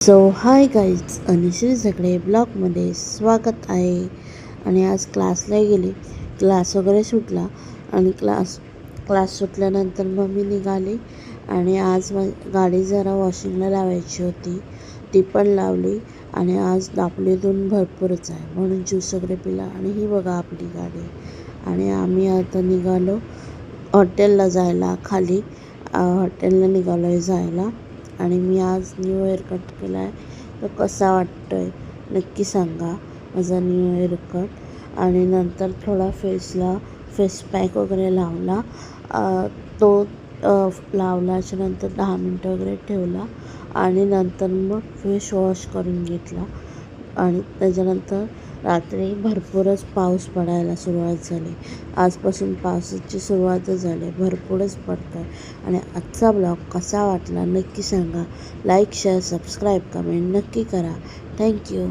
So hi guys, Anushree झगडे ब्लॉगमध्ये स्वागत आहे. आणि आज क्लासला गेले. क्लास वगैरे सुटला आणि क्लास सुटल्यानंतर मग मी निघाले. आणि आज गाडी जरा वॉशिंगला लावायची होती, ती पण लावली. आणि आज दापोलीतून भरपूरच आहे म्हणून ज्यूस वगैरे पिला. आणि ही बघा आपली गाडी. आणि आम्ही आता निघालो हॉटेलला जायला. खाली हॉटेलला निघालो आहे जायला. आणि मी आज न्यू हेअर कट केला आहे. तर कसा वाटतो आहे नक्की सांगा माझा न्यू हेअर कट. आणि नंतर थोडा फेस पॅक वगैरे लावला. तो लावल्याच्या नंतर 10 मिनटं वगैरे ठेवला. आणि नंतर मग फेस वॉश करून घेतला. आणि त्याच्यानंतर रात्री भरपूरच पाऊस पडायला सुरुवात झाली. आजपासून पावसाची सुरुवातच झाली, भरपूरच पडतं आहे. आणि आजचा ब्लॉग कसा वाटला नक्की सांगा. लाईक, शेअर, सबस्क्राईब, कमेंट नक्की करा. थँक्यू.